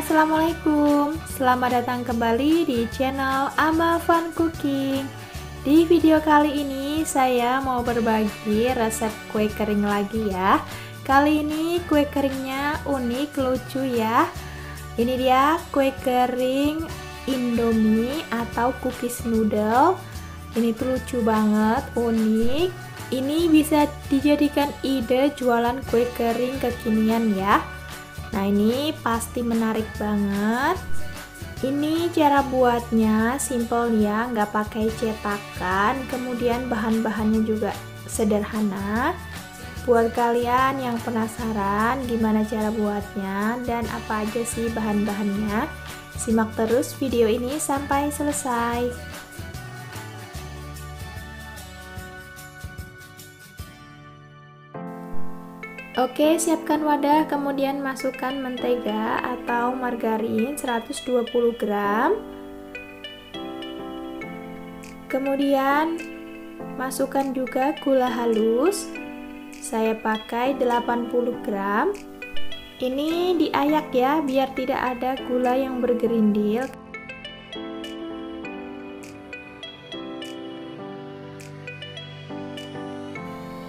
Assalamualaikum, selamat datang kembali di channel Ama Fun Cooking. Di video kali ini saya mau berbagi resep kue kering lagi ya. Kali ini kue keringnya unik, lucu ya. Ini dia kue kering Indomie atau cookies noodle. Ini tuh lucu banget, unik. Ini bisa dijadikan ide jualan kue kering kekinian ya. Nah, ini pasti menarik banget. Ini cara buatnya simple ya, nggak pakai cetakan. Kemudian bahan-bahannya juga sederhana. Buat kalian yang penasaran gimana cara buatnya dan apa aja sih bahan-bahannya, simak terus video ini sampai selesai. Oke, siapkan wadah, kemudian masukkan mentega atau margarin 120 gram. Kemudian masukkan juga gula halus. Saya pakai 80 gram. Ini diayak ya, biar tidak ada gula yang bergerindil.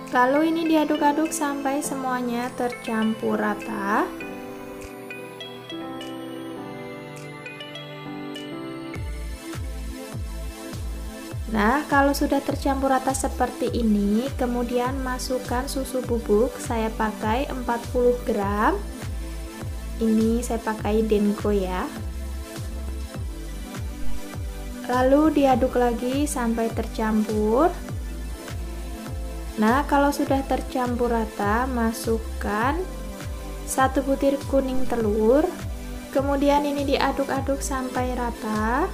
Lalu ini diaduk-aduk sampai semuanya tercampur rata. Nah, kalau sudah tercampur rata seperti ini, kemudian masukkan susu bubuk. Saya pakai 40 gram. Ini saya pakai Denko ya. Lalu diaduk lagi sampai tercampur. Nah, kalau sudah tercampur rata, masukkan 1 butir kuning telur. Kemudian ini diaduk-aduk sampai rata.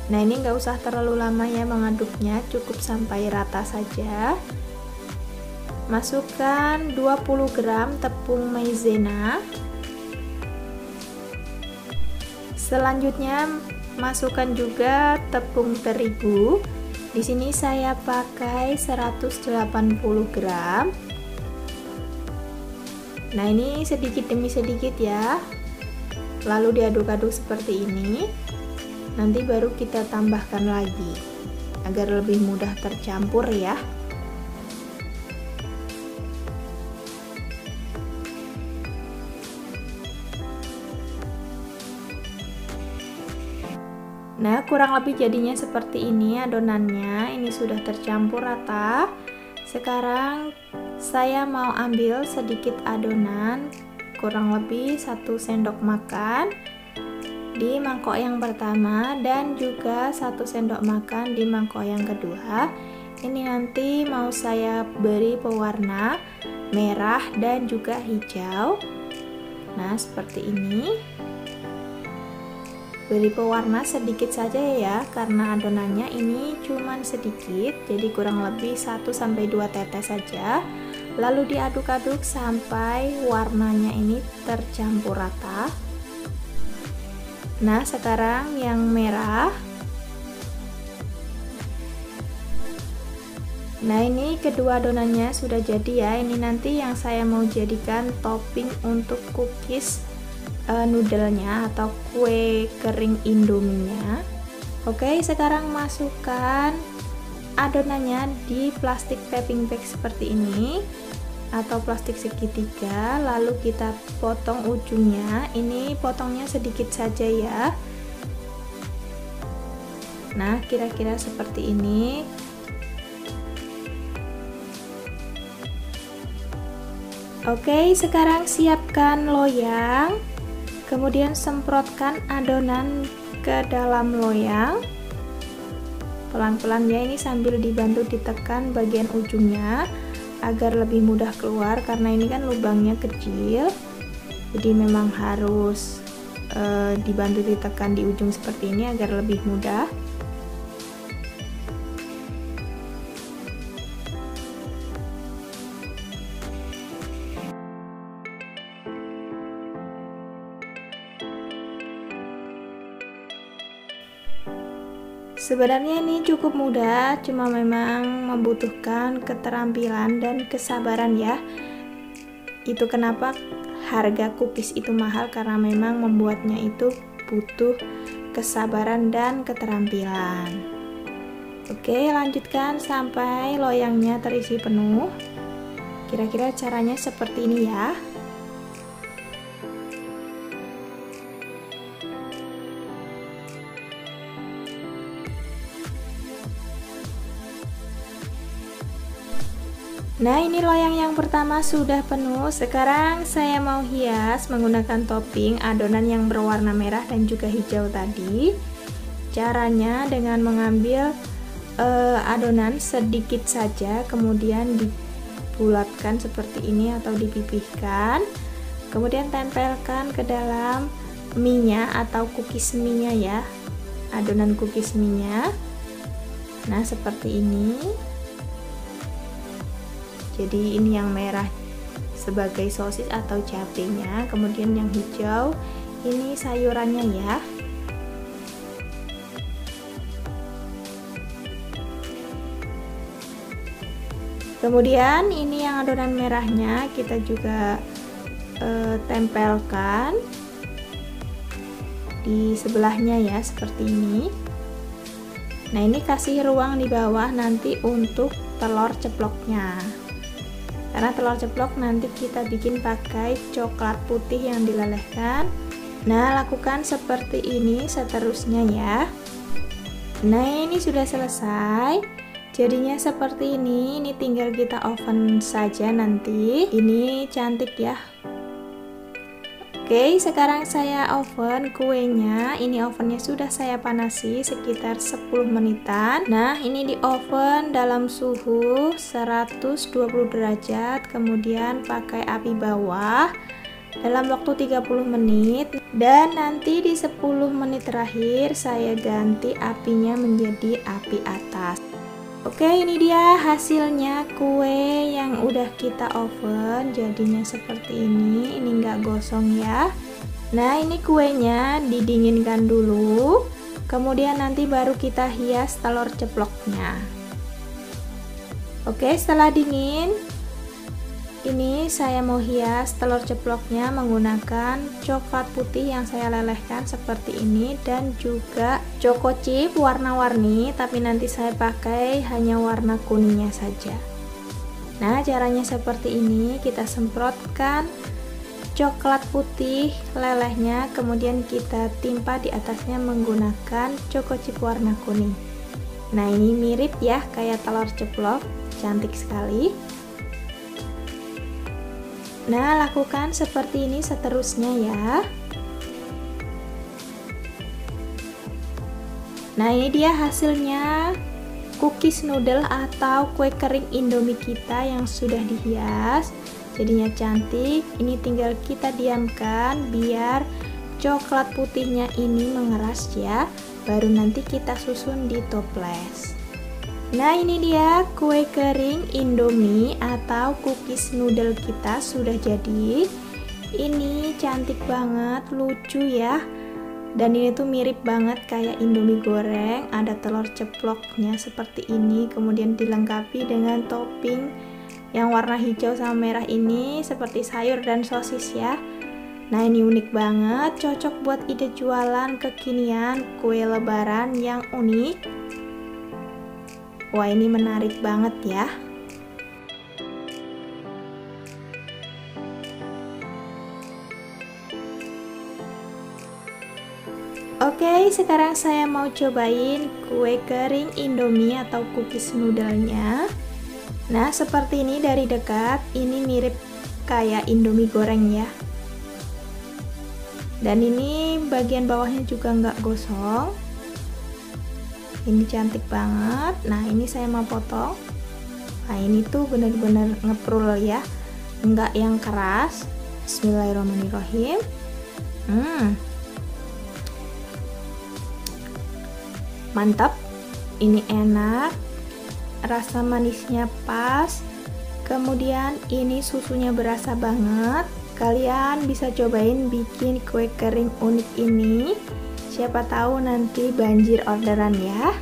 Nah, ini nggak usah terlalu lama ya mengaduknya, cukup sampai rata saja. Masukkan 20 gram tepung maizena. Selanjutnya masukkan juga tepung terigu. Di sini saya pakai 180 gram. Nah, ini sedikit demi sedikit ya. Lalu diaduk-aduk seperti ini. Nanti baru kita tambahkan lagi agar lebih mudah tercampur ya. Nah, kurang lebih jadinya seperti ini adonannya. Ini sudah tercampur rata. Sekarang saya mau ambil sedikit adonan, kurang lebih 1 sendok makan di mangkok yang pertama dan juga 1 sendok makan di mangkok yang kedua. Ini nanti mau saya beri pewarna merah dan juga hijau. Nah, seperti ini. Beri pewarna sedikit saja ya, karena adonannya ini cuman sedikit, jadi kurang lebih 1-2 tetes saja. Lalu diaduk-aduk sampai warnanya ini tercampur rata. Nah, sekarang yang merah. Nah, ini kedua adonannya sudah jadi ya. Ini nanti yang saya mau jadikan topping untuk cookies noodle-nya atau kue kering Indomie-nya. Oke, sekarang masukkan adonannya di plastik piping bag seperti ini atau plastik segitiga, lalu kita potong ujungnya. Ini potongnya sedikit saja ya. Nah, kira-kira seperti ini. Oke, sekarang siapkan loyang. Kemudian semprotkan adonan ke dalam loyang. Pelan-pelan ya, ini sambil dibantu ditekan bagian ujungnya agar lebih mudah keluar, karena ini kan lubangnya kecil. Jadi memang harus dibantu ditekan di ujung seperti ini agar lebih mudah. Sebenarnya ini cukup mudah, cuma memang membutuhkan keterampilan dan kesabaran ya. Itu kenapa harga cookies itu mahal karena memang membuatnya itu butuh kesabaran dan keterampilan. Oke, lanjutkan sampai loyangnya terisi penuh. Kira-kira caranya seperti ini ya. Nah, ini loyang yang pertama sudah penuh. Sekarang saya mau hias menggunakan topping adonan yang berwarna merah dan juga hijau tadi. Caranya dengan mengambil adonan sedikit saja, kemudian dibulatkan seperti ini atau dipipihkan. Kemudian tempelkan ke dalam mie-nya atau cookies mie-nya ya. Adonan cookies mie-nya. Nah, seperti ini. Jadi ini yang merah sebagai sosis atau cabenya, kemudian yang hijau ini sayurannya ya. Kemudian ini yang adonan merahnya kita juga tempelkan di sebelahnya ya, seperti ini. Nah, ini kasih ruang di bawah nanti untuk telur ceploknya. Karena telur ceplok nanti kita bikin pakai coklat putih yang dilelehkan. Nah, lakukan seperti ini seterusnya ya. Nah, ini sudah selesai. Jadinya seperti ini tinggal kita oven saja nanti. Ini cantik ya. Oke, sekarang saya oven kuenya. Ini ovennya sudah saya panasi sekitar 10 menitan. Nah, ini di oven dalam suhu 120 derajat, kemudian pakai api bawah dalam waktu 30 menit. Dan nanti di 10 menit terakhir saya ganti apinya menjadi api atas. Oke, ini dia hasilnya kue yang udah kita oven. Jadinya seperti ini nggak gosong ya. Nah, ini kuenya didinginkan dulu, kemudian nanti baru kita hias telur ceploknya. Oke, setelah dingin, ini saya mau hias telur ceploknya menggunakan coklat putih yang saya lelehkan seperti ini, dan juga choco chip warna-warni, tapi nanti saya pakai hanya warna kuningnya saja. Nah, caranya seperti ini, kita semprotkan coklat putih lelehnya, kemudian kita timpa di atasnya menggunakan choco chip warna kuning. Nah, ini mirip ya kayak telur ceplok, cantik sekali. Nah, lakukan seperti ini seterusnya ya. Nah, ini dia hasilnya cookies noodle atau kue kering Indomie kita yang sudah dihias. Jadinya cantik. Ini tinggal kita diamkan biar coklat putihnya ini mengeras ya. Baru nanti kita susun di toples. Nah, ini dia kue kering Indomie atau cookies noodle kita sudah jadi. Ini cantik banget, lucu ya. Dan ini tuh mirip banget kayak Indomie goreng. Ada telur ceploknya seperti ini, kemudian dilengkapi dengan topping yang warna hijau sama merah ini seperti sayur dan sosis ya. Nah, ini unik banget, cocok buat ide jualan kekinian kue lebaran yang unik. Wah, ini menarik banget ya. Oke, sekarang saya mau cobain kue kering Indomie atau cookies noodle-nya. Nah, seperti ini dari dekat, ini mirip kayak Indomie goreng ya. Dan ini bagian bawahnya juga nggak gosong. Ini cantik banget. Nah, ini saya mau potong. Nah, ini tuh bener-bener ngeprul ya, enggak yang keras. Bismillahirrahmanirrahim. Mantap. Ini enak, rasa manisnya pas, kemudian ini susunya berasa banget. Kalian bisa cobain bikin kue kering unik ini. Siapa tahu nanti banjir orderan ya.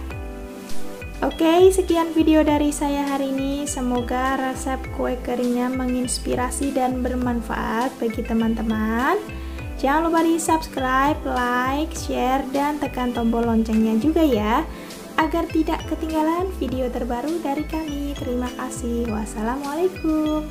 Oke, sekian video dari saya hari ini. Semoga resep kue keringnya menginspirasi dan bermanfaat bagi teman-teman. Jangan lupa di subscribe, like, share, dan tekan tombol loncengnya juga ya, agar tidak ketinggalan video terbaru dari kami. Terima kasih. Wassalamualaikum.